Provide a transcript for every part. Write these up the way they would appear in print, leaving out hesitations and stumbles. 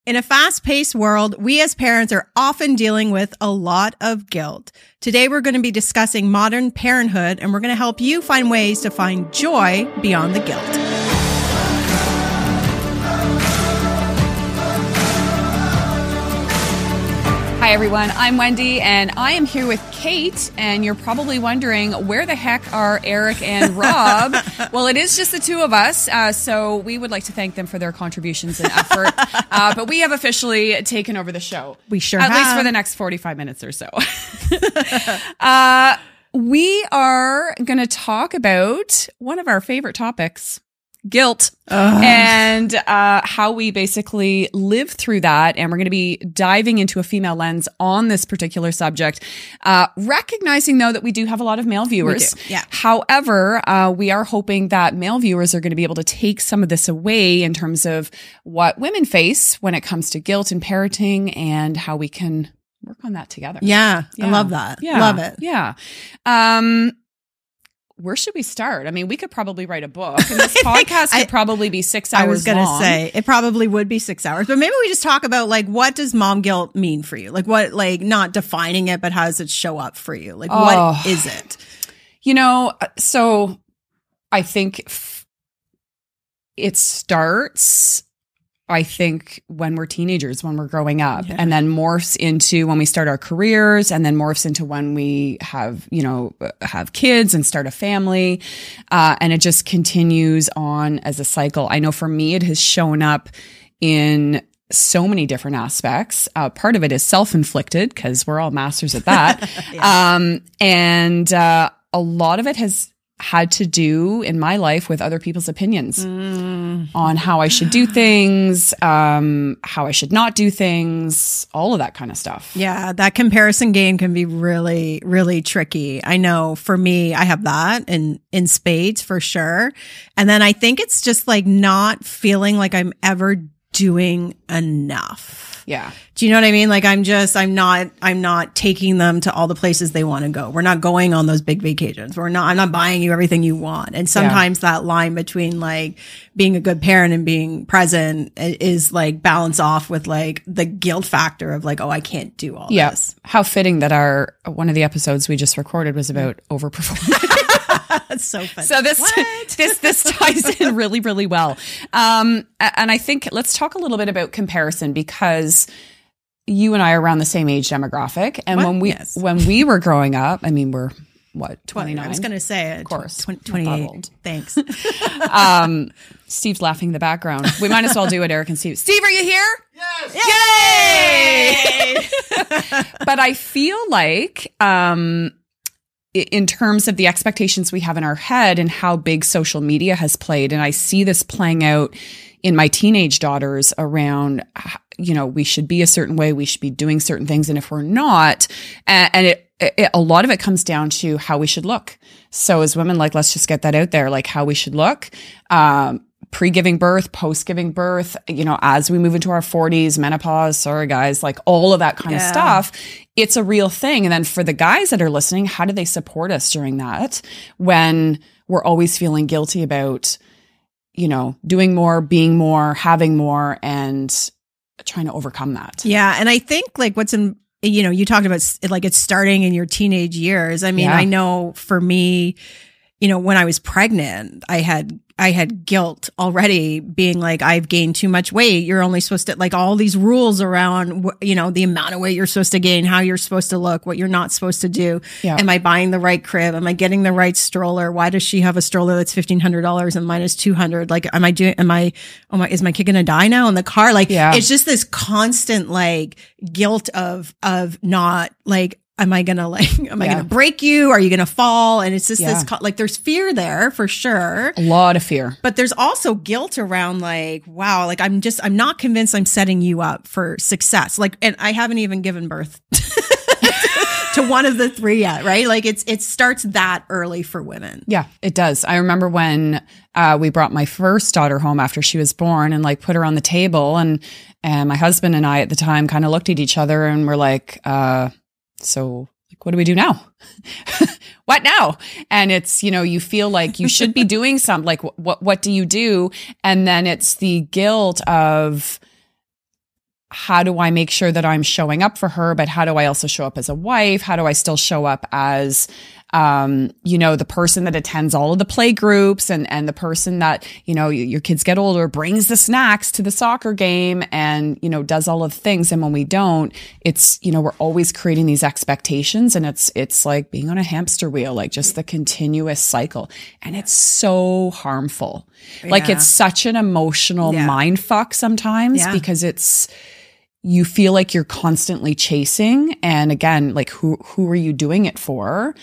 In a fast-paced world, we as parents are often dealing with a lot of guilt. Today, we're going to be discussing modern parenthood, and we're going to help you find ways to find joy beyond the guilt. Hi, everyone. I'm Wendy, and I am here with Kate, and you're probably wondering, where the heck are Eric and Rob? Well, it is just the two of us, so we would like to thank them for their contributions and effort, but we have officially taken over the show. We sure have. At least for the next 45 minutes or so. We are going to talk about one of our favorite topics, guilt, and how we basically live through that. And we're going to be diving into a female lens on this particular subject, recognizing, though, that we do have a lot of male viewers. Yeah. However, we are hoping that male viewers are going to be able to take some of this away in terms of what women face when it comes to guilt and parenting and how we can work on that together. Yeah. I love that. Yeah. Love it. Yeah. Where should we start? I mean, we could probably write a book, and this podcast could probably be 6 hours long. I was going to say, it probably would be 6 hours, but maybe we just talk about, like, what does mom guilt mean for you? Like, what, like, not defining it, but how does it show up for you? Like, what is it? You know, so I think it starts, I think, when we're teenagers, when we're growing up, and then morphs into when we start our careers, and then morphs into when we have, have kids and start a family. And it just continues on as a cycle. I know for me, it has shown up in so many different aspects. Part of it is self-inflicted because we're all masters at that. And a lot of it has had to do in my life with other people's opinions on how I should do things, how I should not do things, all of that kind of stuff. Yeah, that comparison game can be really, really tricky. I know for me, I have that in spades for sure. And then I think it's just like not feeling like I'm ever doing enough. Yeah. Do you know what I mean? Like I'm not taking them to all the places they want to go. We're not going on those big vacations. I'm not buying you everything you want. And sometimes that line between like being a good parent and being present is like balance off with like the guilt factor of like, oh, I can't do all this. How fitting that one of the episodes we just recorded was about overperforming. That's so funny. So this ties in really, really well. And I think let's talk a little bit about comparison, because you and I are around the same age demographic. And when we were growing up, I mean, we're what, 29? I was going to say, of course, 28. Thanks. Steve's laughing in the background. We might as well do it, Eric and Steve. Steve, are you here? Yes. Yay! But I feel like, in terms of the expectations we have in our head and how big social media has played. And I see this playing out in my teenage daughters around, we should be a certain way, we should be doing certain things. And if we're not, and a lot of it comes down to how we should look. So as women, like, let's just get that out there, like how we should look, pre-giving birth, post-giving birth, as we move into our 40s, menopause, sorry guys, like all of that kind of stuff, it's a real thing. And then for the guys that are listening, how do they support us during that when we're always feeling guilty about, doing more, being more, having more, and trying to overcome that? Yeah. And I think like you talked about like it's starting in your teenage years. I mean, I know for me, when I was pregnant, I had guilt already, being like, I've gained too much weight. You're only supposed to, like, all these rules around, the amount of weight you're supposed to gain, how you're supposed to look, what you're not supposed to do. Yeah. Am I buying the right crib? Am I getting the right stroller? Why does she have a stroller that's $1,500 and mine is $200? Like, is my kid going to die now in the car? Like, it's just this constant, like, guilt of not, like, am I going to break you? Are you going to fall? And it's just this, like, there's fear there for sure. A lot of fear. But there's also guilt around like, wow, like I'm not convinced I'm setting you up for success. Like, and I haven't even given birth to one of the three yet, right? Like it starts that early for women. Yeah, it does. I remember when we brought my first daughter home after she was born and like put her on the table, and my husband and I at the time kind of looked at each other and were like, so like, what do we do now? What now? And it's, you feel like you should be doing something, like what do you do? And then it's the guilt of how do I make sure that I'm showing up for her, but how do I also show up as a wife? How do I still show up as, the person that attends all of the play groups and the person that, your kids get older, brings the snacks to the soccer game and, does all of the things. And when we don't, it's, we're always creating these expectations, and it's like being on a hamster wheel, like just the continuous cycle. And it's so harmful. Like it's such an emotional mind fuck sometimes because you feel like you're constantly chasing. And again, like who are you doing it for?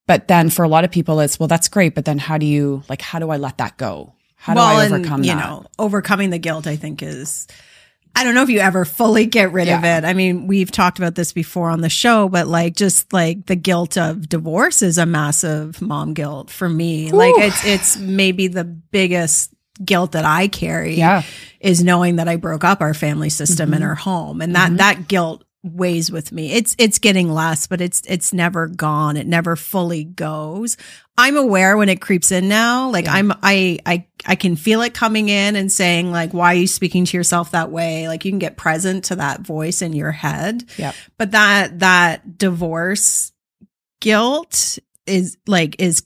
But then for a lot of people, it's, well, that's great. But then how do I let that go? How do I overcome that? Overcoming the guilt, I think I don't know if you ever fully get rid of it. I mean, we've talked about this before on the show, but like, just like the guilt of divorce is a massive mom guilt for me. Ooh. Like it's maybe the biggest guilt that I carry is knowing that I broke up our family system in our home. And that guilt weighs with me. It's getting less, but it's never gone. It never fully goes. I'm aware when it creeps in now. Like I can feel it coming in and saying like, why are you speaking to yourself that way? Like you can get present to that voice in your head. Yeah. But that divorce guilt is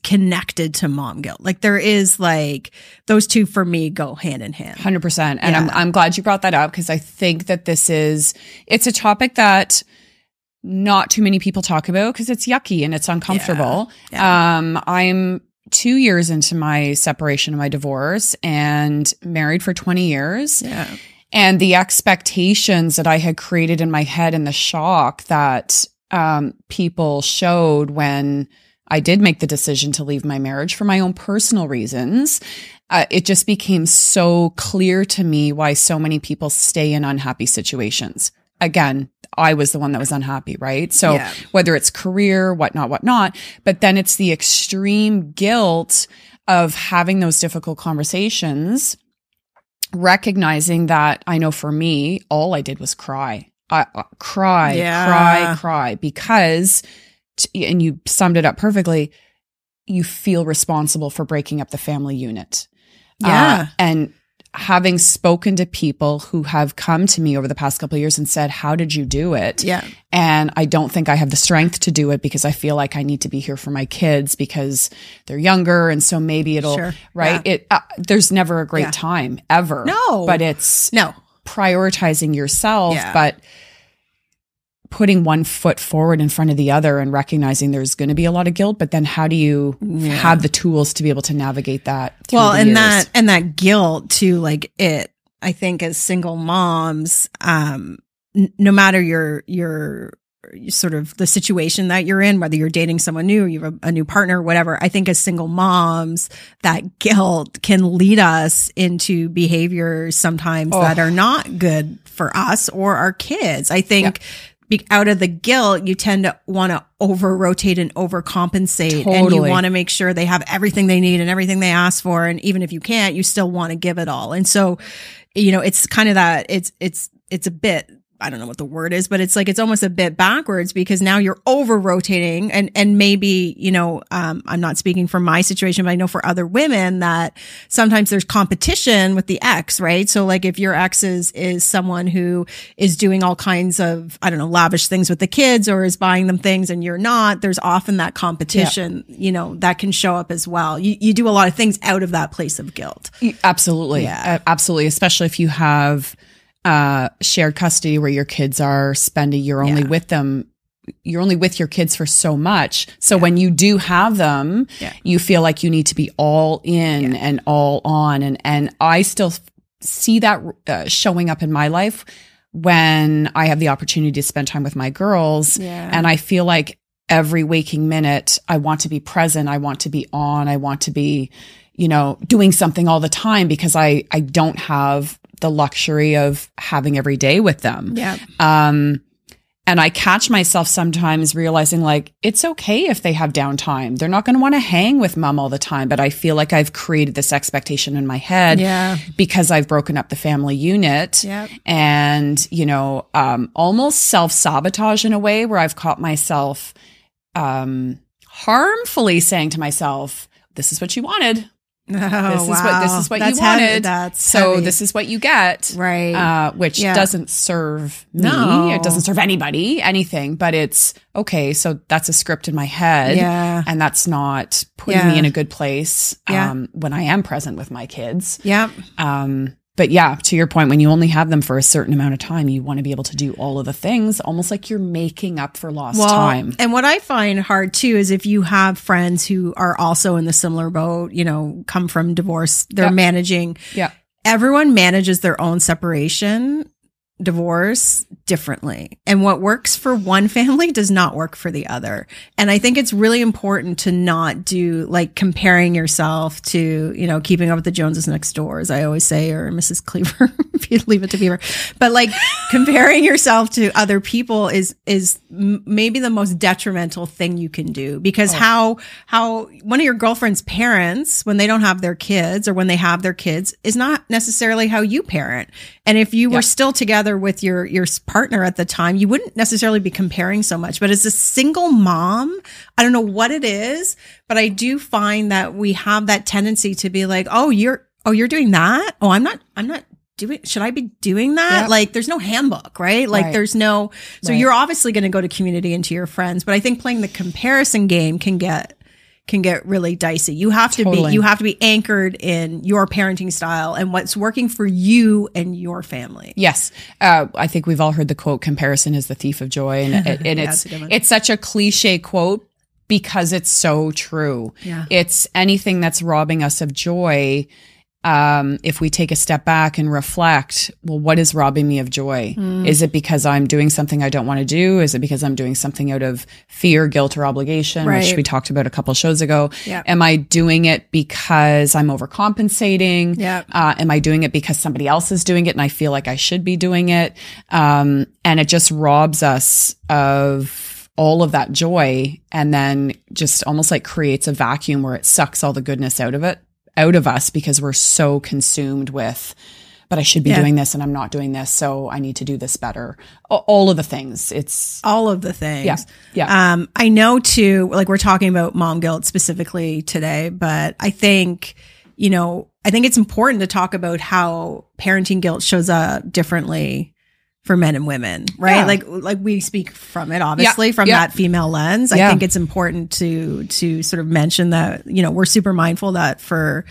connected to mom guilt. Like there is like those two for me go hand in hand. 100%. And I'm glad you brought that up, because I think that it's a topic that not too many people talk about because it's yucky and it's uncomfortable. Yeah. I'm 2 years into my separation and my divorce and married for 20 years. Yeah. And the expectations that I had created in my head and the shock that people showed when I did make the decision to leave my marriage for my own personal reasons. It just became so clear to me why so many people stay in unhappy situations. Again, I was the one that was unhappy, right? So whether it's career, whatnot, but then it's the extreme guilt of having those difficult conversations, recognizing that I know for me, all I did was cry. Cry, because and you summed it up perfectly, you feel responsible for breaking up the family unit. And having spoken to people who have come to me over the past couple of years and said, how did you do it? Yeah. And I don't think I have the strength to do it because I feel like I need to be here for my kids because they're younger. And so maybe it'll, right? Yeah. There's never a great time ever. No. But it's prioritizing yourself, but putting one foot forward in front of the other and recognizing there's going to be a lot of guilt, but then how do you have the tools to be able to navigate that? Well, and that guilt too, like I think as single moms, no matter your sort of the situation that you're in, whether you're dating someone new, or you have a new partner, whatever, I think as single moms, that guilt can lead us into behaviors sometimes that are not good for us or our kids. I think out of the guilt, you tend to want to over-rotate and overcompensate. Totally. And you want to make sure they have everything they need and everything they ask for. And even if you can't, you still want to give it all. And so, it's kind of that, it's a bit, I don't know what the word is, but it's like, it's almost a bit backwards because now you're over rotating and maybe, I'm not speaking for my situation, but I know for other women that sometimes there's competition with the ex, right? So like if your ex is someone who is doing all kinds of, I don't know, lavish things with the kids or is buying them things and you're not, there's often that competition, that can show up as well. You do a lot of things out of that place of guilt. Absolutely. Yeah. Absolutely. Especially if you have shared custody where your kids are spending, you're only with them, you're only with your kids for so much. So when you do have them, you feel like you need to be all in and all on. And I still see that showing up in my life when I have the opportunity to spend time with my girls. Yeah. And I feel like every waking minute, I want to be present. I want to be on. I want to be, doing something all the time because I don't have the luxury of having every day with them. Yeah. And I catch myself sometimes realizing like, it's okay if they have downtime. They're not going to want to hang with mom all the time, but I feel like I've created this expectation in my head because I've broken up the family unit and, almost self-sabotage in a way where I've caught myself, harmfully saying to myself, this is what you wanted. This is what you wanted. This is what you get. Right. Which doesn't serve me. No. It doesn't serve anybody, anything, but it's okay. So that's a script in my head. Yeah. And that's not putting me in a good place when I am present with my kids. Yeah. But yeah, to your point, when you only have them for a certain amount of time, you want to be able to do all of the things, almost like you're making up for lost time. And what I find hard too is if you have friends who are also in the similar boat, come from divorce, they're managing. Yeah. Everyone manages their own separation, divorce differently. And what works for one family does not work for the other. And I think it's really important to not do like comparing yourself to, keeping up with the Joneses next door, as I always say, or Mrs. Cleaver, if you leave it to Beaver. But like comparing yourself to other people is maybe the most detrimental thing you can do, because how one of your girlfriend's parents, when they don't have their kids or when they have their kids, is not necessarily how you parent. And if you were still together with your partner at the time, you wouldn't necessarily be comparing so much. But as a single mom, I don't know what it is, but I do find that we have that tendency to be like, you're doing that. Oh, I'm not doing, should I be doing that? Yep. Like there's no handbook, right? Like there's no, so you're obviously going to go to community and to your friends, but I think playing the comparison game can get really dicey. You have to be anchored in your parenting style and what's working for you and your family. Yes. I think we've all heard the quote, comparison is the thief of joy. And it's such a cliche quote because it's so true. Yeah. It's anything that's robbing us of joy. If we take a step back and reflect, well, what is robbing me of joy? Is it because I'm doing something I don't want to do? Is it because I'm doing something out of fear, guilt, or obligation, which we talked about a couple shows ago? Yep. Am I doing it because I'm overcompensating? Yep. Am I doing it because somebody else is doing it and I feel like I should be doing it? And it just robs us of all of that joy, and then just almost like creates a vacuum where it sucks all the goodness out of us because we're so consumed with, but I should be doing this and I'm not doing this, so I need to do this better. All of the things. It's all of the things. Yeah. I know too, like we're talking about mom guilt specifically today, but I think it's important to talk about how parenting guilt shows up differently for men and women, right? Yeah. Like we speak from it, obviously, from that female lens. I think it's important to sort of mention that, we're super mindful that for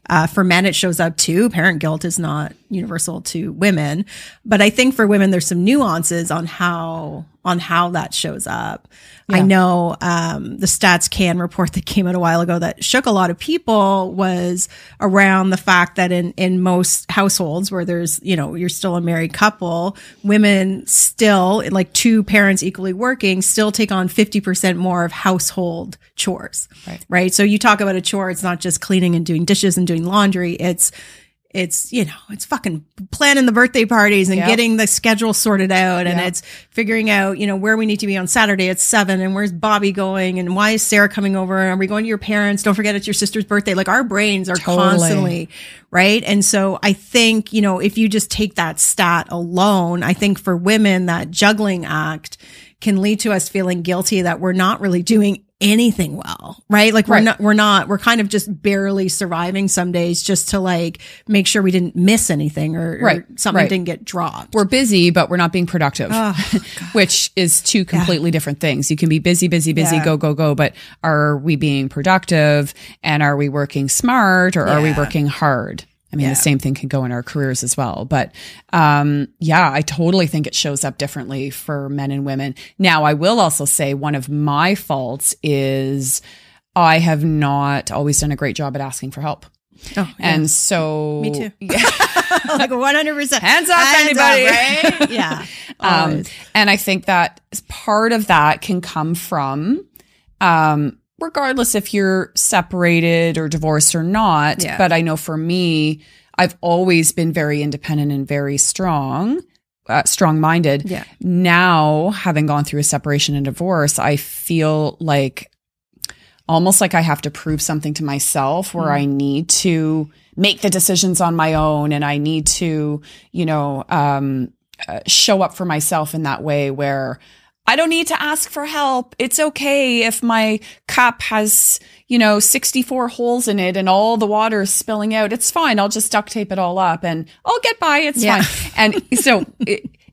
men, it shows up too. Parent guilt is not universal to women, but I think for women, there's some nuances on how that shows up. Yeah. I know the Stats Can report that came out a while ago that shook a lot of people was around the fact that in most households where there's, you're still a married couple, women still, like two parents equally working, still take on 50% more of household chores, right? So you talk about a chore, it's not just cleaning and doing dishes and doing laundry. It's it's fucking planning the birthday parties and getting the schedule sorted out. And it's figuring out, where we need to be on Saturday at 7 and where's Bobby going and why is Sarah coming over? And are we going to your parents? Don't forget it's your sister's birthday. Like our brains are constantly, right? And so I think, if you just take that stat alone, I think for women, that juggling act can lead to us feeling guilty that we're not really doing anything well, right? Like we're kind of just barely surviving some days just to like make sure we didn't miss anything or something didn't get dropped. We're busy, but we're not being productive, which is two completely different things. You can be busy, go, but are we being productive and are we working smart or are we working hard? I mean, the same thing can go in our careers as well. But I totally think it shows up differently for men and women. Now, I will also say one of my faults is I have not always done a great job at asking for help. Oh, and so me too. Like 100%. Hands up, anybody. Right? Yeah. And I think that part of that can come from regardless if you're separated or divorced or not. Yeah. But I know for me, I've always been very independent and very strong-minded. Yeah. Now, having gone through a separation and divorce, I feel like almost like I have to prove something to myself where I need to make the decisions on my own and I need to, show up for myself in that way where I don't need to ask for help. It's okay if my cup has, 64 holes in it and all the water is spilling out. It's fine. I'll just duct tape it all up and I'll get by. It's fine. And so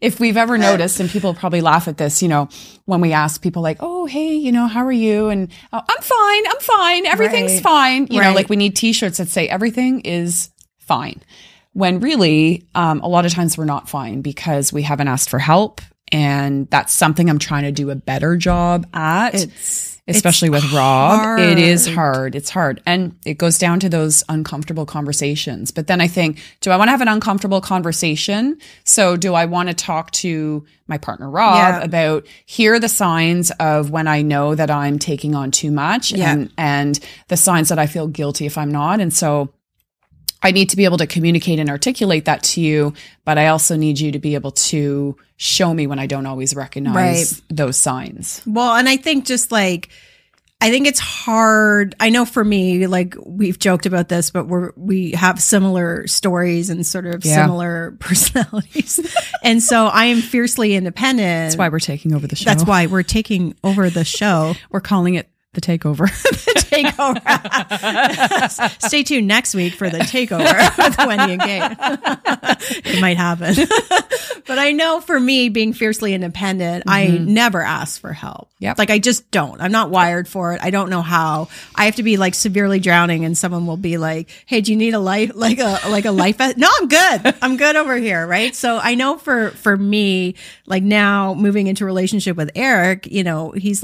if we've ever noticed, and people probably laugh at this, when we ask people like, oh, hey, how are you? And I'm fine. Everything's fine. Like we need t-shirts that say everything is fine. When really, a lot of times we're not fine because we haven't asked for help. And that's something I'm trying to do a better job at. Especially with Rob. Hard. It is hard. It's hard. And it goes down to those uncomfortable conversations. But then I think, do I want to have an uncomfortable conversation? So do I want to talk to my partner, Rob, about here are the signs of when I know that I'm taking on too much and the signs that I feel guilty if I'm not. And so I need to be able to communicate and articulate that to you, but I also need you to be able to show me when I don't always recognize those signs. Well, and I think I think it's hard. I know for me, like we've joked about this, but we have similar stories and sort of similar personalities. And so I am fiercely independent. That's why we're taking over the show. That's why we're taking over the show. We're calling it the takeover. The takeover. Stay tuned next week for the takeover with Wendy and Kate. It might happen. But I know for me, being fiercely independent, I never ask for help. Yep. Like I just don't. I'm not wired for it. I don't know how. I have to be like severely drowning and someone will be like, hey, do you need a life, like a life vest? No, I'm good. I'm good over here. Right. So I know for me, like now moving into a relationship with Eric, he's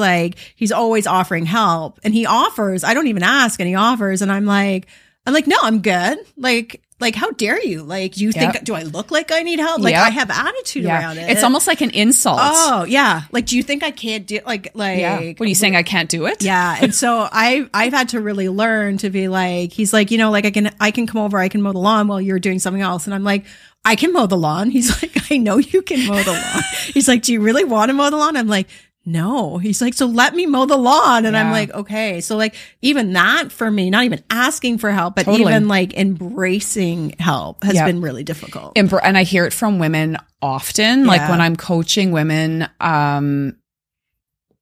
always offering help and he offers, I don't even ask and he offers. And I'm like, no, I'm good. Like, how dare you? Like, you think, do I look like I need help? Like, I have attitude around it. It's almost like an insult. Oh, yeah. Like, do you think I can't do, like, what are you saying? I can't do it? Yeah. And so I've had to really learn to be like, he's like, like I can come over, I can mow the lawn while you're doing something else. And I'm like, I can mow the lawn. He's like, I know you can mow the lawn. He's like, do you really want to mow the lawn? I'm like, no. He's like, so let me mow the lawn. And I'm like, okay. So like even that for me, not even asking for help, but even like embracing help has been really difficult. And I hear it from women often, like when I'm coaching women, on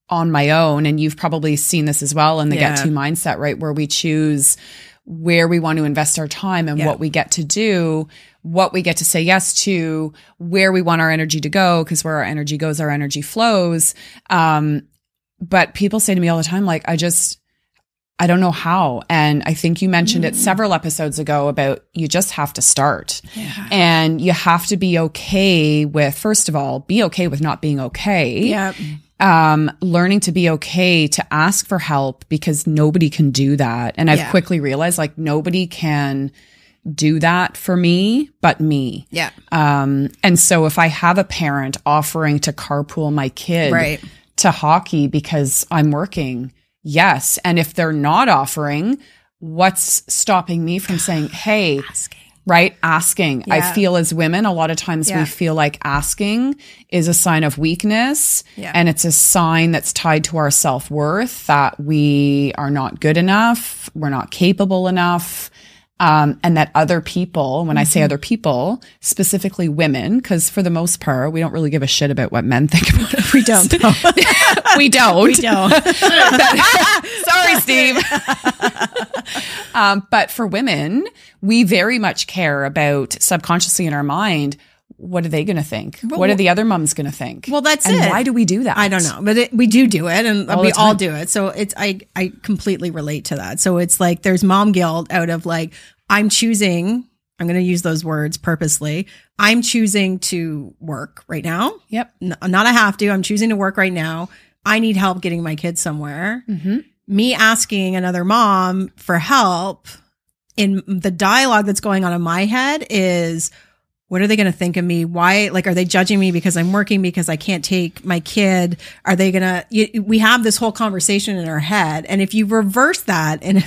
my own, and you've probably seen this as well in the Get To mindset, right? Where we choose where we want to invest our time and what we get to do, what we get to say yes to, where we want our energy to go, because where our energy goes, our energy flows. But people say to me all the time, like, I don't know how. And I think you mentioned it several episodes ago about you just have to start. Yeah. And you have to be okay with, first of all, be okay with not being okay. Yeah. Learning to be okay to ask for help because nobody can do that. And I've quickly realized like nobody can do that for me but me. Yeah. And so if I have a parent offering to carpool my kid to hockey because I'm working, yes. And if they're not offering, what's stopping me from saying, hey, asking. Yeah. I feel as women, a lot of times we feel like asking is a sign of weakness. Yeah. And it's a sign that's tied to our self-worth, that we are not good enough, we're not capable enough. And that other people, when I say other people, specifically women, because for the most part, we don't really give a shit about what men think about it. We don't. We don't. We don't. Sorry, Steve. But for women, we very much care about, subconsciously in our mind, what are they going to think? What are the other moms going to think? Well, that's and it. Why do we do that? I don't know, but we do it, and we all do it. So it's I completely relate to that. So it's like there's mom guilt out of like I'm going to use those words purposely. I'm choosing to work right now. Yep. Not I have to. I'm choosing to work right now. I need help getting my kids somewhere. Mm-hmm. Me asking another mom for help in the dialogue that's going on in my head is, what are they going to think of me? Why, like, are they judging me because I'm working, because I can't take my kid? Are they going to, we have this whole conversation in our head. And if you reverse that, and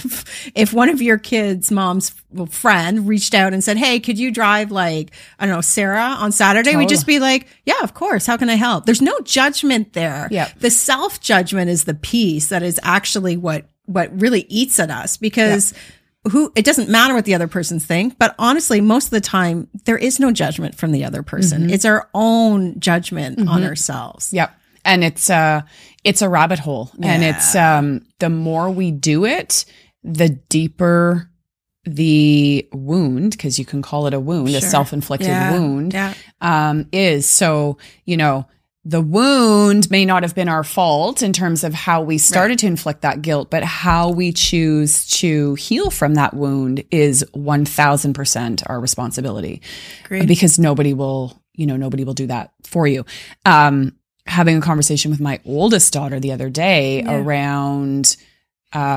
if one of your kids' mom's friend reached out and said, hey, could you drive like, I don't know, Sarah on Saturday? We'd just be like, yeah, of course. How can I help? There's no judgment there. Yeah. The self-judgment is the piece that is actually what really eats at us, because it doesn't matter what the other persons think, but honestly, most of the time, there is no judgment from the other person. Mm-hmm. It's our own judgment on ourselves. Yep. And it's a rabbit hole. And it's, the more we do it, the deeper the wound, because you can call it a wound, a self-inflicted wound, is. So, the wound may not have been our fault in terms of how we started to inflict that guilt, but how we choose to heal from that wound is 1000% our responsibility. Agreed. Because nobody will do that for you. Having a conversation with my oldest daughter the other day around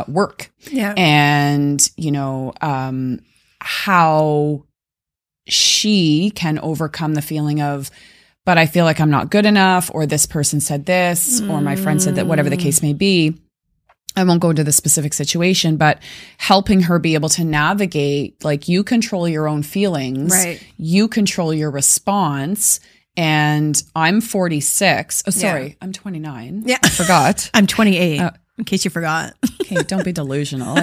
work and, how she can overcome the feeling of, but I feel like I'm not good enough, or this person said this, or my friend said that, whatever the case may be. I won't go into the specific situation, but helping her be able to navigate, like, you control your own feelings, you control your response. And I'm 46. Oh, sorry. I'm 29. Yeah. I forgot. I'm 28. In case you forgot. Okay. Don't be delusional.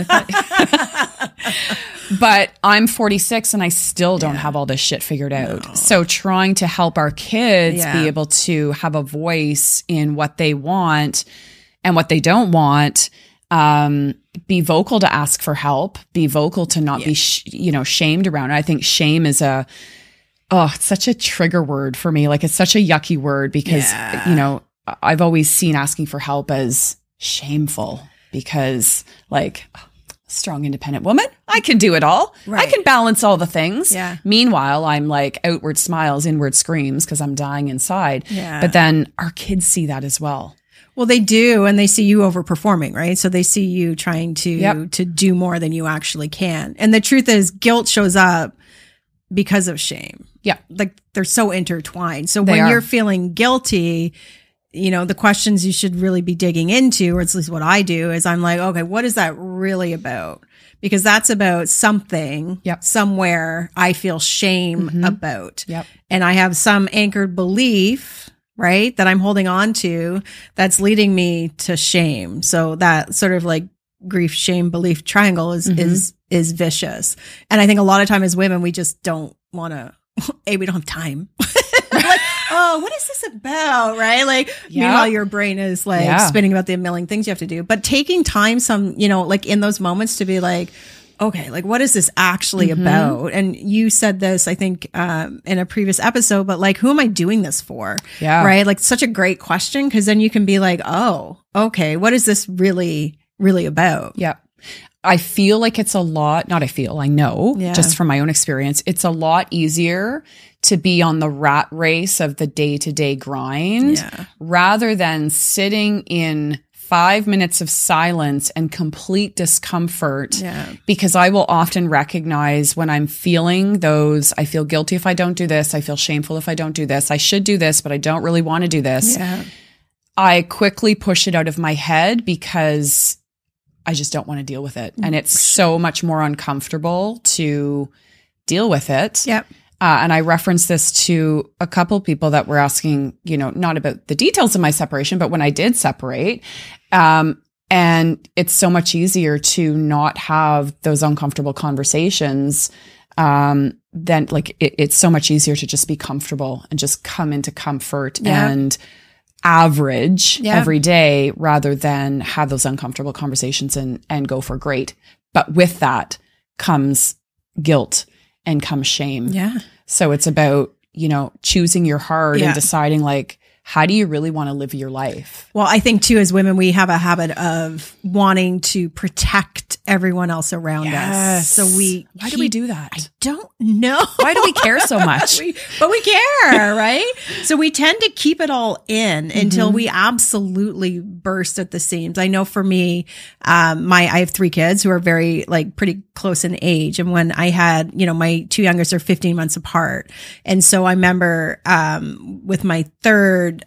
But I'm 46 and I still don't have all this shit figured out. No. So trying to help our kids be able to have a voice in what they want and what they don't want, be vocal to ask for help, be vocal to not be, shamed around it. I think shame is it's such a trigger word for me. Like, it's such a yucky word because, I've always seen asking for help as shameful because, like, strong, independent woman, I can do it all. Right. I can balance all the things. Yeah. Meanwhile, I'm like outward smiles, inward screams because I'm dying inside. Yeah. But then our kids see that as well. Well, they do, and they see you overperforming, right? So they see you trying to do more than you actually can. And the truth is, guilt shows up because of shame. Yeah. Like, they're so intertwined. So when you're feeling guilty, the questions you should really be digging into, or at least what I do, is I'm like, okay, what is that really about? Because that's about something somewhere I feel shame about. Yep. And I have some anchored belief, right, that I'm holding on to that's leading me to shame. So that sort of like grief, shame, belief triangle is vicious. And I think a lot of time as women, we just don't want to, we don't have time. Like, oh, what is this about? Right? Like, meanwhile, your brain is like spinning about the million things you have to do. But taking time, like in those moments to be like, okay, like, what is this actually about? And you said this, I think, in a previous episode, but like, who am I doing this for? Yeah. Right? Like, such a great question. Cause then you can be like, oh, okay, what is this really about? Yeah. I feel like it's a lot, I know, just from my own experience, it's a lot easier to be on the rat race of the day-to-day grind rather than sitting in 5 minutes of silence and complete discomfort. Because I will often recognize when I'm feeling those, I feel guilty if I don't do this, I feel shameful if I don't do this, I should do this, but I don't really want to do this. I quickly push it out of my head because I just don't want to deal with it. And it's so much more uncomfortable to deal with it. Yep. And I referenced this to a couple people that were asking, not about the details of my separation, but when I did separate. And it's so much easier to not have those uncomfortable conversations. Then like, it's so much easier to just be comfortable and just come into comfort and average every day rather than have those uncomfortable conversations and go for great. But with that comes guilt and comes shame. Yeah. So it's about, choosing your heart and deciding like, how do you really want to live your life? Well, I think too, as women, we have a habit of wanting to protect everyone else around us. So why do we do that? I don't know. Why do we care so much? But we care, right? So we tend to keep it all in until we absolutely burst at the seams. I know for me, I have 3 kids who are very pretty close in age. And when I had, my 2 youngest are 15 months apart. And so I remember, with my third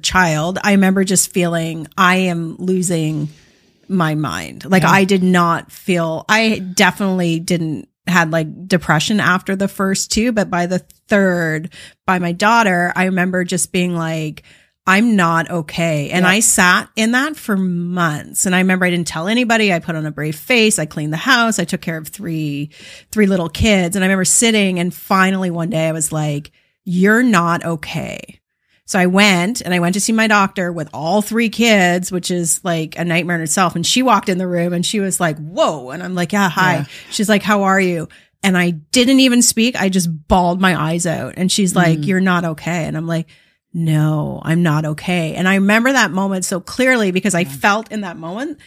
child, I remember just feeling I am losing my mind. I did not feel, I definitely didn't had depression after the first 2, but by the third, by my daughter, I remember just being like, I'm not okay. And I sat in that for months. And I remember I didn't tell anybody. I put on a brave face. I cleaned the house. I took care of three little kids. And I remember sitting, and finally one day I was like, you're not okay. So I went to see my doctor with all 3 kids, which is like a nightmare in itself. And she walked in the room and she was like, whoa. And I'm like, yeah, hi. Yeah. She's like, how are you? And I didn't even speak. I just bawled my eyes out. And she's like, you're not okay. And I'm like, no, I'm not okay. And I remember that moment so clearly because I felt in that moment,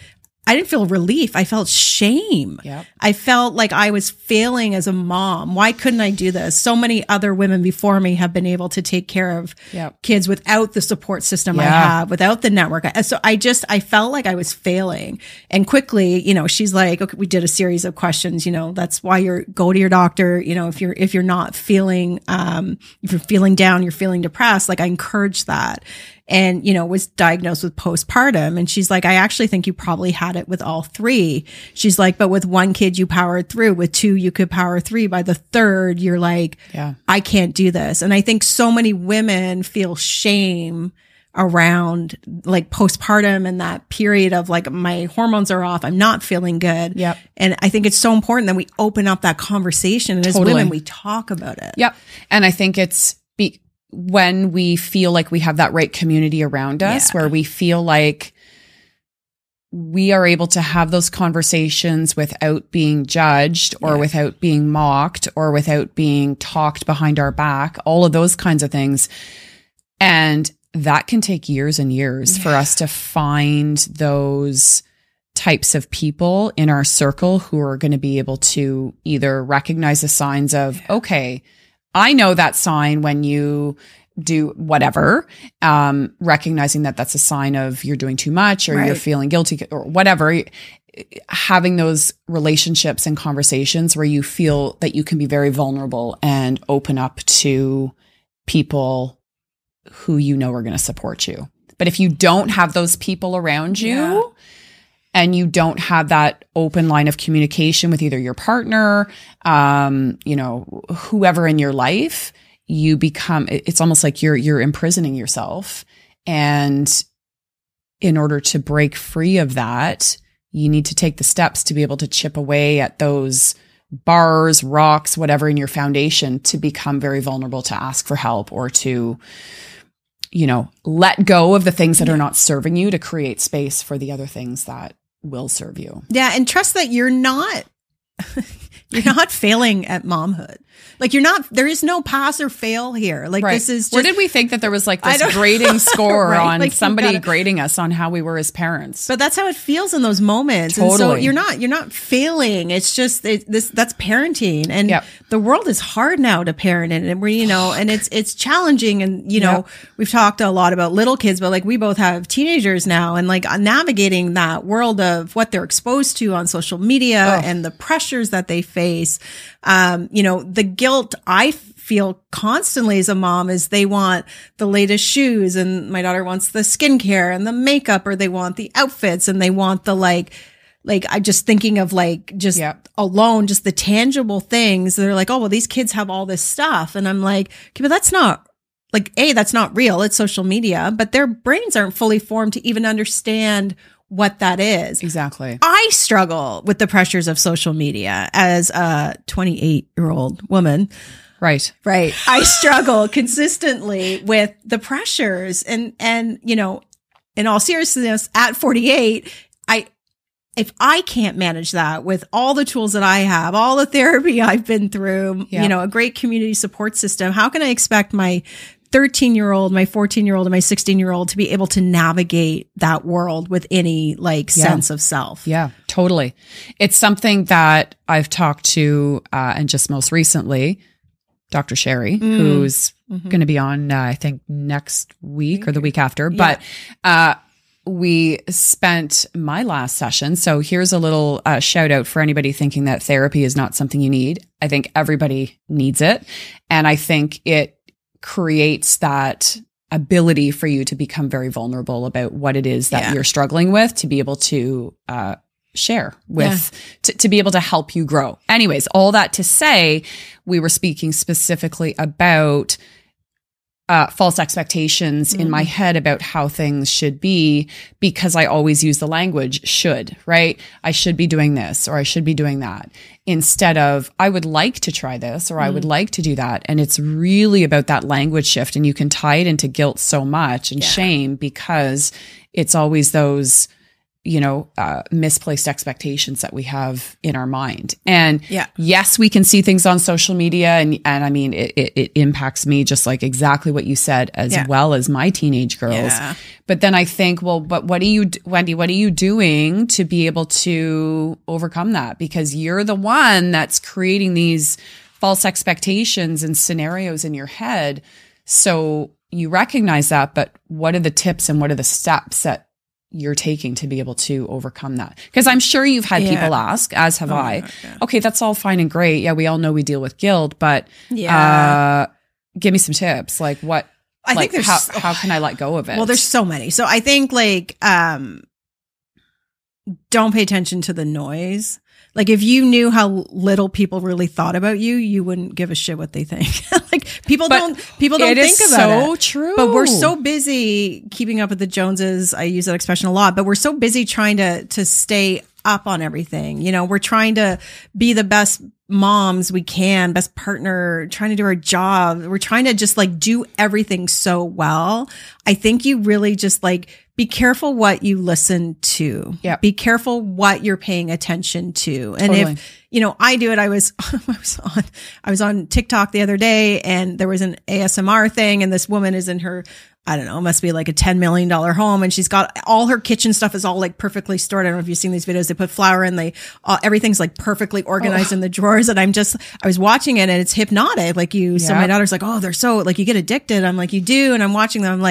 I didn't feel relief. I felt shame. Yep. I felt like I was failing as a mom. Why couldn't I do this? So many other women before me have been able to take care of kids without the support system I have, without the network. So I felt like I was failing. And quickly, you know, she's like, okay, we did a series of questions, you know, that's why go to your doctor. You know, if you're not feeling, if you're feeling down, you're feeling depressed, like I encourage that. And, you know, was diagnosed with postpartum. And she's like, I actually think you probably had it with all 3. She's like, but with 1 kid, you powered through. With 2, you could power 3. By the 3rd, you're like, I can't do this. And I think so many women feel shame around like postpartum and that period of like, my hormones are off. I'm not feeling good. Yep. And I think it's so important that we open up that conversation. And as women, we talk about it. Yep. And I think it's when we feel like we have that right community around us, where we feel like we are able to have those conversations without being judged or without being mocked or without being talked behind our back, all of those kinds of things. And that can take years and years for us to find those types of people in our circle who are going to be able to either recognize the signs of, okay, I know that sign when you do whatever, recognizing that that's a sign of you're doing too much or you're feeling guilty or whatever. Having those relationships and conversations where you feel that you can be very vulnerable and open up to people who you know are going to support you. But if you don't have those people around you, and you don't have that open line of communication with either your partner, you know, whoever in your life, you become, it's almost like you're imprisoning yourself. And in order to break free of that, you need to take the steps to be able to chip away at those bars, rocks, whatever in your foundation to become very vulnerable to ask for help or to, you know, let go of the things that are not serving you to create space for the other things that will serve you. Yeah. And trust that you're not failing at momhood. Like there is no pass or fail here. Like this is just, where did we think that there was like this grading score on like somebody grading us on how we were as parents? But that's how it feels in those moments. Totally. And so you're not failing. It's just that's parenting. And the world is hard now to parent and we're, you know, and it's challenging. And, you know, we've talked a lot about little kids, but like we both have teenagers now and like navigating that world of what they're exposed to on social media and the pressures that they face. You know, the guilt I feel constantly as a mom is they want the latest shoes and my daughter wants the skincare and the makeup or they want the outfits and they want the like I'm just thinking of like just alone, just the tangible things. They're like, oh, well, these kids have all this stuff. And I'm like, okay, but that's not like, that's not real. It's social media, but their brains aren't fully formed to even understand what that is. Exactly. I struggle with the pressures of social media as a 28-year-old woman. Right. I struggle consistently with the pressures and, you know, in all seriousness, at 48, if I can't manage that with all the tools that I have, all the therapy I've been through, you know, a great community support system, how can I expect my 13-year-old, my 14-year-old, and my 16-year-old to be able to navigate that world with any like sense of self? Yeah, totally. It's something that I've talked to, and just most recently, Dr. Sherry, who's going to be on, I think next week or the week after, but, we spent my last session. So here's a little shout out for anybody thinking that therapy is not something you need. I think everybody needs it. And I think it creates that ability for you to become very vulnerable about what it is that you're struggling with, to be able to share with, to be able to help you grow. Anyways, all that to say, we were speaking specifically about false expectations in my head about how things should be, because I always use the language should, right? I should be doing this, or I should be doing that, instead of I would like to try this, or I would like to do that. And it's really about that language shift. And you can tie it into guilt so much and shame, because it's always those, misplaced expectations that we have in our mind. And yes, we can see things on social media, and I mean, it impacts me just like exactly what you said, as well as my teenage girls. Yeah. But then I think, well, but Wendy, what are you doing to be able to overcome that? Because you're the one that's creating these false expectations and scenarios in your head. So you recognize that, but what are the tips and what are the steps that you're taking to be able to overcome that? Because I'm sure you've had people ask, as have I. God, okay, that's all fine and great. Yeah, we all know we deal with guilt, but give me some tips. Like what? I think there's how can I let go of it? Well, there's so many. So I think don't pay attention to the noise. Like if you knew how little people really thought about you, you wouldn't give a shit what they think. Like people don't think about it. So true. But we're so busy keeping up with the Joneses. I use that expression a lot, but we're so busy trying to stay up on everything. We're trying to be the best moms we can, best partner, trying to do our job. We're trying to just do everything so well. I think you really just be careful what you listen to. Yeah. Be careful what you're paying attention to. And totally. If, I do it, I was on TikTok the other day, and there was an ASMR thing, and this woman is in her, I don't know, it must be like a $10 million home. And she's got all her kitchen stuff is all perfectly stored. I don't know if you've seen these videos. They put flour in, everything's perfectly organized in the drawers. And I was watching it, and it's hypnotic. So my daughter's like, oh, they're so you get addicted. I'm like, you do. And I'm watching them.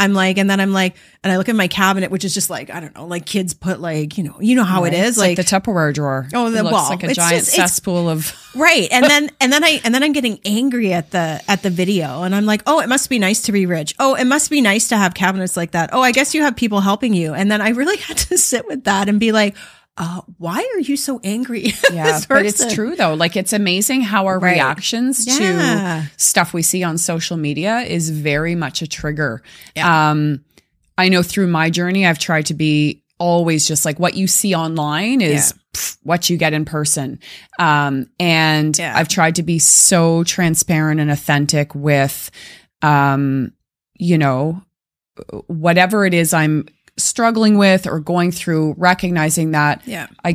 And I look at my cabinet, which is just I don't know, kids put you know how it is. It's the Tupperware drawer. Oh, it looks like a giant cesspool of. Right. And then I'm getting angry at the video, and I'm like, oh, it must be nice to be rich. Oh, it must be nice to have cabinets like that. Oh, I guess you have people helping you. And then I really had to sit with that and be like, why are you so angry? Yeah, but it's true though. It's amazing how our reactions to stuff we see on social media is very much a trigger. Yeah. I know through my journey, I've tried to be always just what you see online is what you get in person. And I've tried to be so transparent and authentic with, whatever it is I'm struggling with or going through, recognizing that,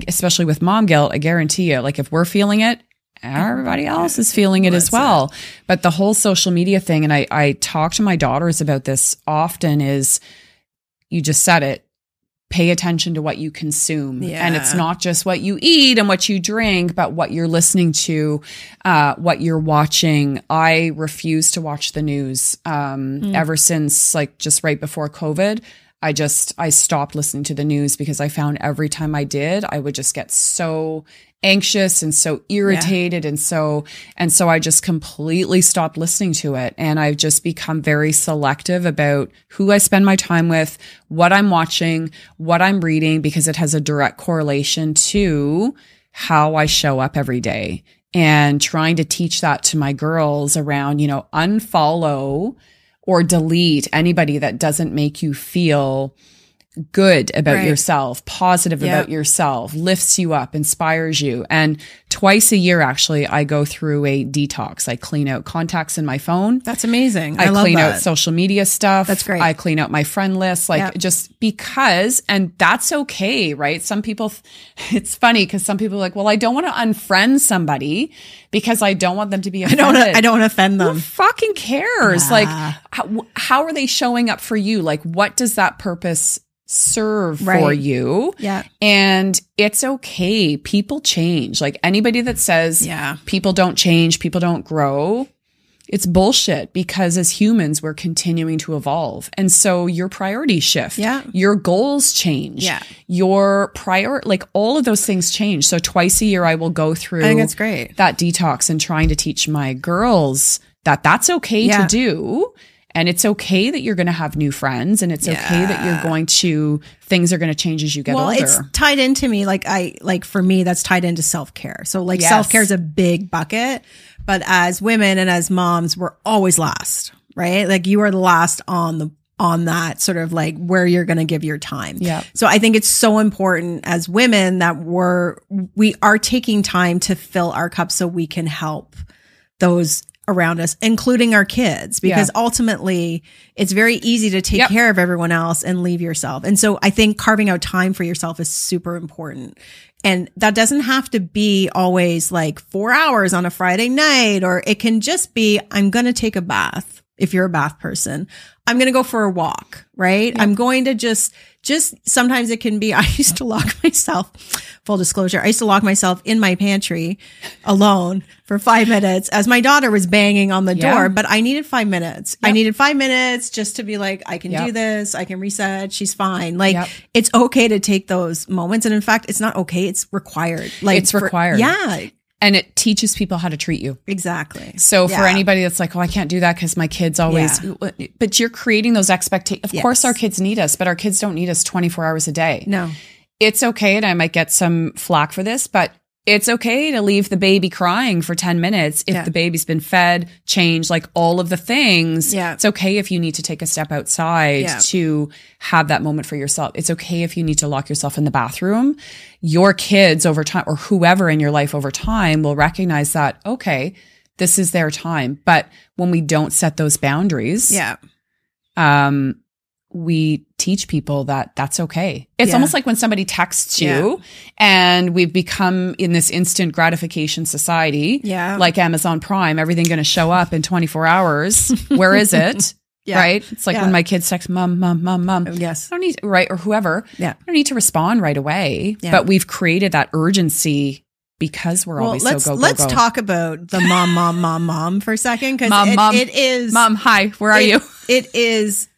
especially with mom guilt, I guarantee you, if we're feeling it, everybody else is feeling it as well. But the whole social media thing, and I talk to my daughters about this often, is you just said it, pay attention to what you consume. Yeah. And it's not just what you eat and what you drink, but what you're listening to, what you're watching. I refuse to watch the news ever since just right before COVID. I stopped listening to the news, because I found every time I did, I would just get so anxious and so irritated. And so I just completely stopped listening to it. And I've just become very selective about who I spend my time with, what I'm watching, what I'm reading, because it has a direct correlation to how I show up every day, and trying to teach that to my girls around, unfollow or delete anybody that doesn't make you feel good about yourself, positive about yourself, lifts you up, inspires you. And twice a year, actually, I go through a detox. I clean out contacts in my phone. That's amazing. I clean out social media stuff. That's great. I clean out my friend list, just because, and that's okay, right? Some people, it's funny because some people are like, well, I don't want to unfriend somebody because I don't want them to be offended. I don't want to offend them. Who fucking cares? Yeah. How are they showing up for you? What does that purpose serve for you? Yeah. And it's okay. People change. Anybody that says people don't change, people don't grow, it's bullshit, because as humans, we're continuing to evolve. And so your priorities shift. Yeah. Your goals change. Yeah. Your all of those things change. So twice a year, I will go through I think that's great. That detox, and trying to teach my girls that that's okay to do. And it's okay that you're going to have new friends, and it's okay that things are going to change as you get older. It's tied into me. For me, that's tied into self-care. So self-care is a big bucket, but as women and as moms, we're always last. right? Like you are the last on that sort of like where you're going to give your time. Yeah. So I think it's so important as women that we are taking time to fill our cup so we can help those around us, including our kids, because ultimately it's very easy to take care of everyone else and leave yourself. And so I think carving out time for yourself is super important. And that doesn't have to be always like 4 hours on a Friday night, or it can just be, I'm going to take a bath. If you're a bath person, I'm going to go for a walk, right? Yep. I'm going to just sometimes it can be, I used to lock myself, full disclosure, I used to lock myself in my pantry alone for 5 minutes as my daughter was banging on the door, but I needed 5 minutes. Yep. I needed 5 minutes just to be like, I can do this. I can reset. She's fine. Like it's okay to take those moments. And in fact, it's not okay. It's required. Like it's required. Yeah. And it teaches people how to treat you. Exactly. So for anybody that's like, oh, I can't do that because my kids always, but you're creating those expectations. Of course, our kids need us, but our kids don't need us 24 hours a day. No. It's okay. And I might get some flack for this, but it's okay to leave the baby crying for 10 minutes if the baby's been fed, changed, like all of the things. Yeah. It's okay if you need to take a step outside to have that moment for yourself. It's okay if you need to lock yourself in the bathroom. Your kids over time, or whoever in your life over time, will recognize that, okay, this is their time. But when we don't set those boundaries, we teach people that that's okay. It's almost like when somebody texts you and we've become in this instant gratification society, like Amazon Prime, everything going to show up in 24 hours. Where is it? Right? It's like when my kids text mom. Yes. I don't need, right? Or whoever. I don't need to respond right away. But we've created that urgency because we're always so go. Let's talk about the mom for a second. Because it is. Mom, hi, where are you? It is.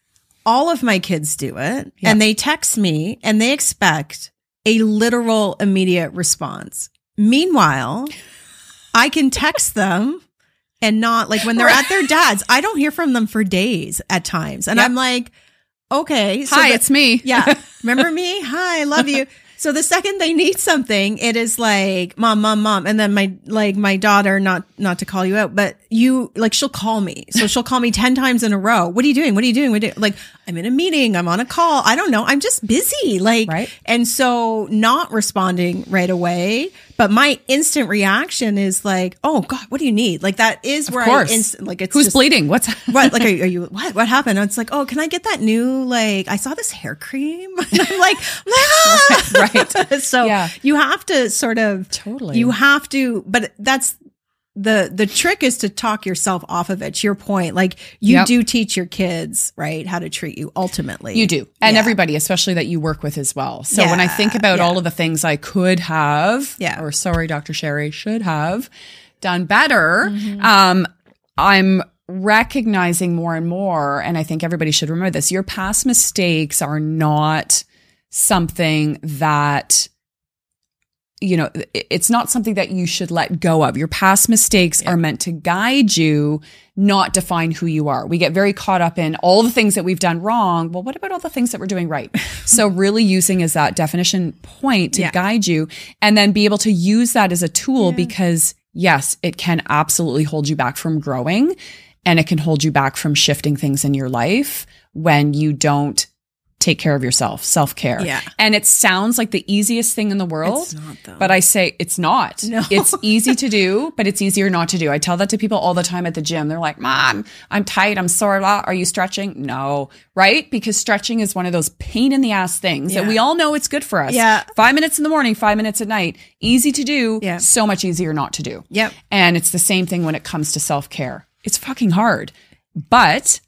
All of my kids do it and they text me and they expect a literal immediate response. Meanwhile, I can text them and not like when they're at their dad's, I don't hear from them for days at times. And I'm like, okay. So hi, it's me. Yeah. Remember me? Hi, I love you. So the second they need something, it is like, mom. And then my daughter, not to call you out, but she'll call me. So she'll call me 10 times in a row. What are you doing? Like, I'm in a meeting. I'm on a call. I don't know. I'm just busy. And so not responding right away, but my instant reaction is like, oh God, what do you need? Like that is where it's who's bleeding? What's what? Like, are you, what happened? And it's like, oh, can I get that new, like, I saw this hair cream. And I'm like, right. So you have to sort of, you have to, but that's, the trick is to talk yourself off of it. To your point, like you do teach your kids, right, how to treat you ultimately. You do. And everybody, especially that you work with as well. So when I think about all of the things I could have, or sorry, Dr. Sherry, should have done better, I'm recognizing more and more, and I think everybody should remember this, your past mistakes are not something that, it's not something that you should let go of. Your past mistakes are meant to guide you, not define who you are. We get very caught up in all the things that we've done wrong. Well, what about all the things that we're doing right? So really using as that definition point to guide you, and then be able to use that as a tool because yes, it can absolutely hold you back from growing, and it can hold you back from shifting things in your life when you don't take care of yourself, self-care. Yeah. And it sounds like the easiest thing in the world. It's not, though. But I say it's not. No. It's easy to do, but it's easier not to do. I tell that to people all the time at the gym. They're like, Mom, I'm tight. I'm sore. Are you stretching? No. Right? Because stretching is one of those pain in the ass things that we all know it's good for us. Yeah. 5 minutes in the morning, 5 minutes at night. Easy to do. Yeah. So much easier not to do. Yep. And it's the same thing when it comes to self-care. It's fucking hard. But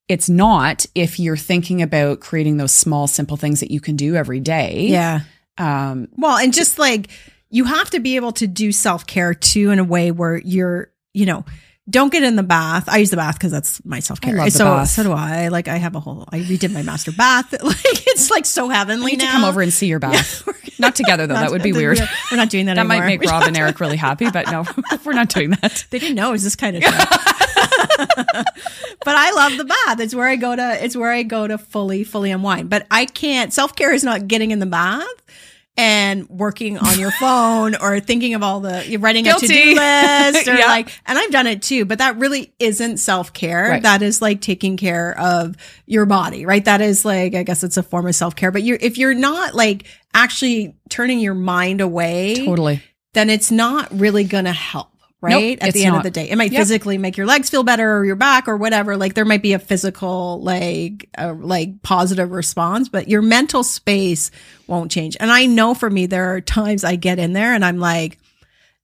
it's not if you're thinking about creating those small, simple things that you can do every day. Yeah. Well, and just like you have to be able to do self-care too in a way where you're, don't get in the bath. I use the bath because that's my self-care. I love the bath. So do I. Like I redid my master bath. Like it's like so heavenly now. To come over and see your bath. Yeah, not together though. That would be weird. We're not doing that anymore. That might make Rob and Eric really happy, but no, we're not doing that. They didn't know it was this kind of thing. But I love the bath. It's where I go to fully unwind. But I can't, self-care is not getting in the bath and working on your phone or thinking of you're writing Guilty. a to-do list or and I've done it too, but that really isn't self-care. Right. That is like taking care of your body, right? That is like, I guess it's a form of self-care, but if you're not like actually turning your mind away, Totally. then it's not really going to help. Right. Nope, at the end of the day, it might physically make your legs feel better or your back or whatever. Like there might be a physical, like positive response, but your mental space won't change. And I know for me, there are times I get in there and I'm like,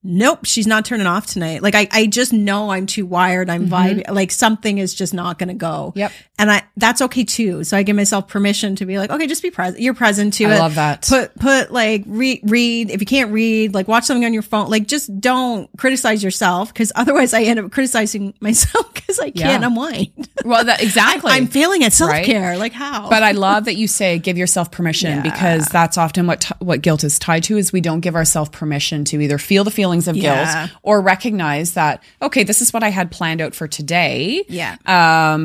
nope, she's not turning off tonight. Like I just know I'm too wired. I'm vibing. Like something is just not going to go. Yep. And that's okay too. So I give myself permission to be like, okay, just be present. You're present to it. I love that. Put like read. If you can't read, like watch something on your phone. Like just don't criticize yourself because otherwise I end up criticizing myself because I can't unwind. Well, exactly. I'm failing at self-care. Right? Like how? But I love that you say give yourself permission because that's often what guilt is tied to is we don't give ourselves permission to either feel the feelings of guilt or recognize that, okay, this is what I had planned out for today. Yeah.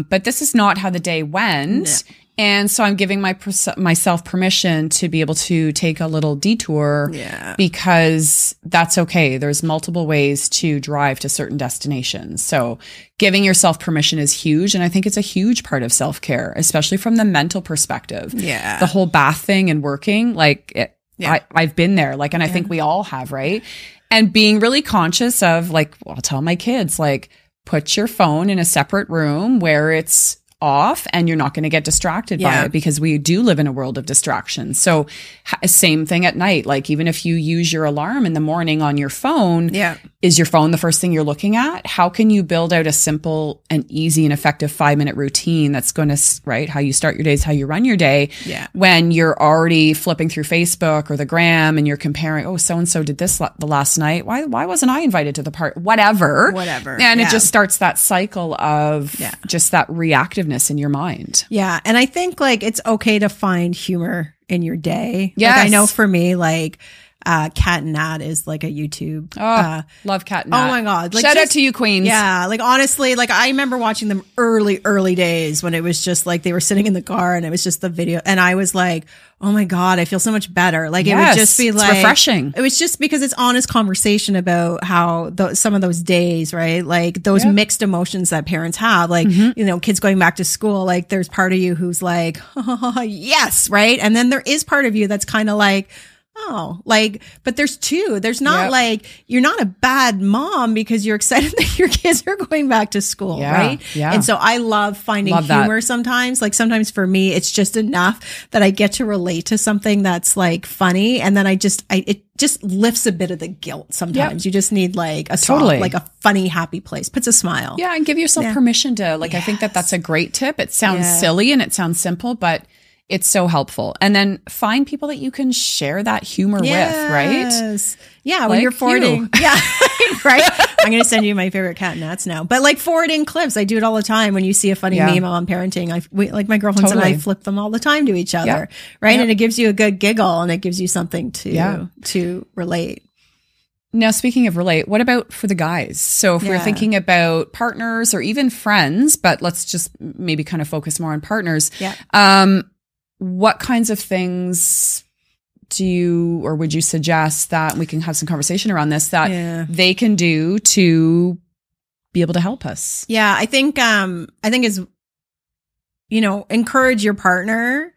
But this is not how the day went. No. And so I'm giving myself permission to be able to take a little detour because that's okay. There's multiple ways to drive to certain destinations. So giving yourself permission is huge. And I think it's a huge part of self-care, especially from the mental perspective. Yeah. The whole bath thing and working, like I've been there, like, and I think we all have, right? And being really conscious of like, I'll tell my kids, like, put your phone in a separate room where it's off and you're not going to get distracted by it because we do live in a world of distractions. So same thing at night. Like even if you use your alarm in the morning on your phone, is your phone the first thing you're looking at? How can you build out a simple and easy and effective 5-minute routine that's going to, right? How you start your days, how you run your day when you're already flipping through Facebook or the gram and you're comparing, oh, so-and-so did this the last night. Why wasn't I invited to the party? Whatever. And it just starts that cycle of just that reactiveness in your mind. Yeah. And I think like it's okay to find humor in your day. Yes. Like I know for me, like Cat and Nat is like a YouTube. Love Cat and Nat. Oh my God. Like shout out to you, queens. Yeah. Like honestly, like I remember watching them early days when it was just like they were sitting in the car and it was just the video. And I was like, oh my God, I feel so much better. Like it would just be like refreshing. It was just because it's honest conversation about how some of those days, right? Like those mixed emotions that parents have, like, you know, kids going back to school, like there's part of you who's like, oh, yes. Right. And then there is part of you that's kind of like, oh, like, but there's two. There's not like, you're not a bad mom because you're excited that your kids are going back to school, right? Yeah. And so I love finding humor sometimes. Like sometimes for me, it's just enough that I get to relate to something that's like funny. And then it just lifts a bit of the guilt sometimes. You just need like a soft, like a funny, happy place. Puts a smile. Yeah. And give yourself permission to like, I think that's a great tip. It sounds silly and it sounds simple, but it's so helpful. And then find people that you can share that humor with, right? Yeah, like when you're forwarding. Yeah, right? I'm going to send you my favorite Cat and Nats now. But like forwarding clips, I do it all the time. When you see a funny meme on parenting, like my girlfriends and I flip them all the time to each other, right? And it gives you a good giggle and it gives you something to relate. Now, speaking of relate, what about for the guys? So if we're thinking about partners or even friends, but let's just maybe kind of focus more on partners. What kinds of things do you or would you suggest that we can have some conversation around this that they can do to be able to help us? Yeah, I think is, you know, encourage your partner,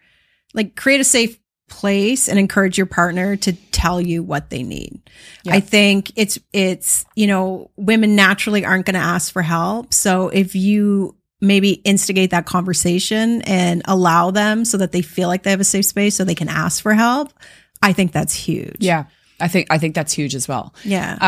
like create a safe place and encourage your partner to tell you what they need. I think it's, you know, women naturally aren't going to ask for help. So if you maybe instigate that conversation and allow them so that they feel like they have a safe space so they can ask for help, I think that's huge. Yeah. I think that's huge as well. Yeah.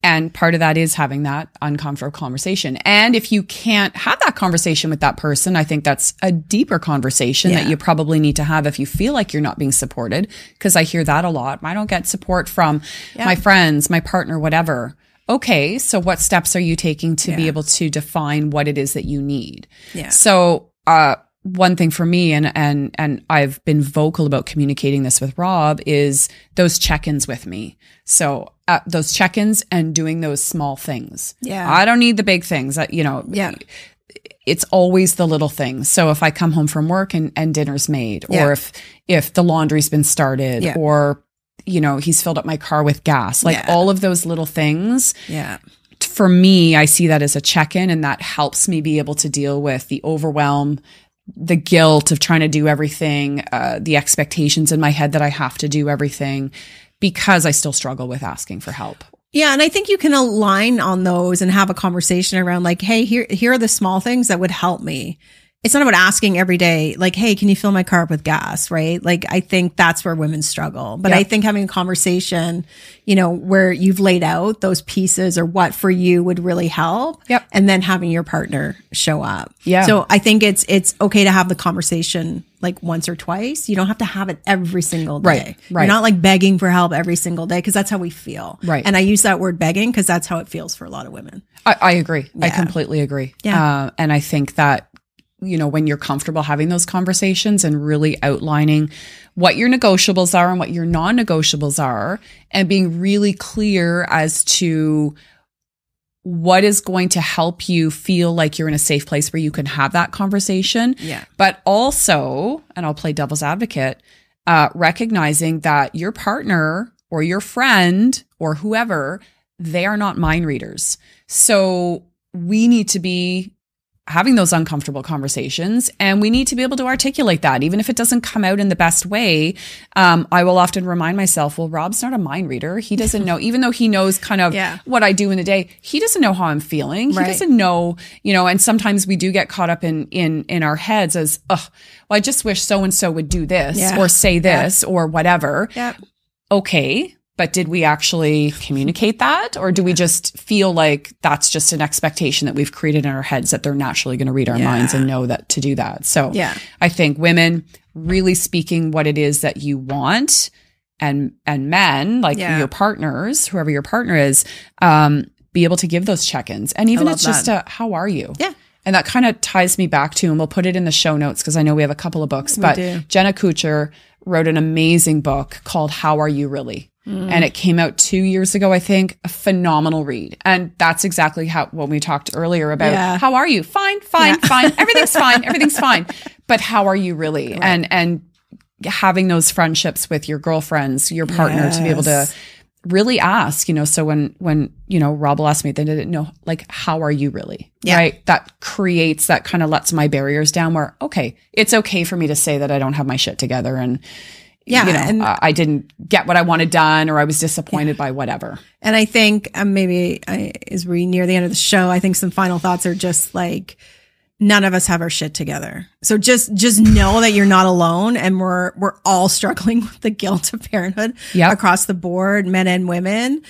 And part of that is having that uncomfortable conversation. And if you can't have that conversation with that person, I think that's a deeper conversation that you probably need to have if you feel like you're not being supported. Because I hear that a lot. I don't get support from my friends, my partner, whatever. Okay, so what steps are you taking to be able to define what it is that you need? Yeah. So, one thing for me, and I've been vocal about communicating this with Rob, is those check-ins with me. So, those check-ins and doing those small things. Yeah. I don't need the big things, you know. Yeah. It's always the little things. So if I come home from work and dinner's made, or if the laundry's been started, or he's filled up my car with gas. Like all of those little things. Yeah. For me, I see that as a check-in, and that helps me be able to deal with the overwhelm, the guilt of trying to do everything, the expectations in my head that I have to do everything, because I still struggle with asking for help. Yeah. And I think you can align on those and have a conversation around like, hey, here are the small things that would help me. It's not about asking every day, like, hey, can you fill my car up with gas? Right. Like, I think that's where women struggle. But I think having a conversation, where you've laid out those pieces or what for you would really help. Yep. And then having your partner show up. Yeah. So I think it's okay to have the conversation like once or twice. You don't have to have it every single day. Right. You're not like begging for help every single day, because that's how we feel. Right. And I use that word begging because that's how it feels for a lot of women. I agree. Yeah. I completely agree. Yeah. And I think that, when you're comfortable having those conversations and really outlining what your negotiables are and what your non-negotiables are, and being really clear as to what is going to help you feel like you're in a safe place where you can have that conversation. Yeah. But also, and I'll play devil's advocate, recognizing that your partner or your friend or whoever, they are not mind readers. So we need to be having those uncomfortable conversations, and we need to be able to articulate that, even if it doesn't come out in the best way. I will often remind myself, well, Rob's not a mind reader. He doesn't know, even though he knows kind of what I do in the day, he doesn't know how I'm feeling. He doesn't know, and sometimes we do get caught up in our heads as, well, I just wish so-and-so would do this or say this or whatever. Yep. Okay. But did we actually communicate that? Or do we just feel like that's just an expectation that we've created in our heads that they're naturally going to read our minds and know that to do that? So I think women really speaking what it is that you want, and men, like your partners, whoever your partner is, be able to give those check-ins. And even it's just how are you? Yeah. And that kind of ties me back to, and we'll put it in the show notes because I know we have a couple of books, but Jenna Kutcher wrote an amazing book called How Are You Really? And it came out 2 years ago, I think. A phenomenal read. And that's exactly when we talked earlier about how are you? Fine. Everything's fine. Everything's fine. But how are you really? Right. And having those friendships with your girlfriends, your partner, to be able to really ask, so when Rob will ask me, they didn't know, like, how are you really? Right. That creates, that kind of lets my barriers down where, okay, it's okay for me to say that I don't have my shit together. And and I didn't get what I wanted done, or I was disappointed by whatever. And I think as we near the end of the show, I think some final thoughts are just like, none of us have our shit together. So just know that you're not alone, and we're all struggling with the guilt of parenthood across the board, men and women.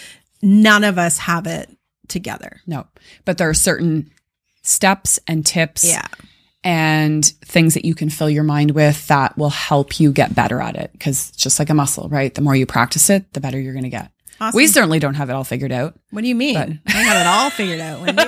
None of us have it together. No, but there are certain steps and tips. And things that you can fill your mind with that will help you get better at it. Because it's just like a muscle, right? The more you practice it, the better you're going to get. Awesome. We certainly don't have it all figured out. What do you mean? I have it all figured out, Wendy.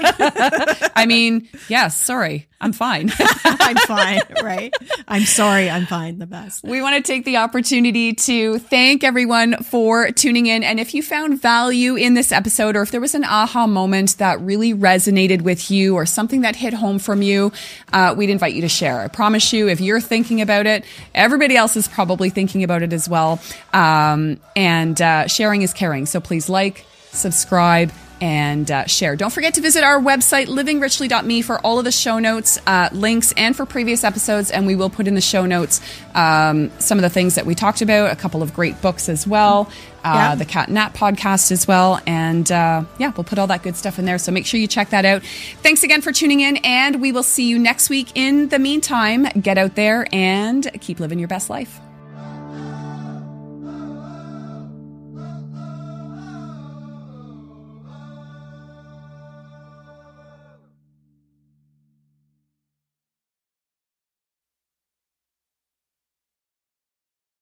I mean, yes, sorry. I'm fine. I'm fine, right? I'm sorry. I'm fine. The best. We want to take the opportunity to thank everyone for tuning in. And if you found value in this episode, or if there was an aha moment that really resonated with you, or something that hit home from you, we'd invite you to share. I promise you, if you're thinking about it, everybody else is probably thinking about it as well. And sharing is caring. So please like, subscribe, and share. Don't forget to visit our website, livingrichlly.me, for all of the show notes, links, and for previous episodes. And we will put in the show notes some of the things that we talked about, a couple of great books as well, the Cat and Nat podcast as well. And we'll put all that good stuff in there. So make sure you check that out. Thanks again for tuning in, and we will see you next week. In the meantime, get out there and keep living your best life.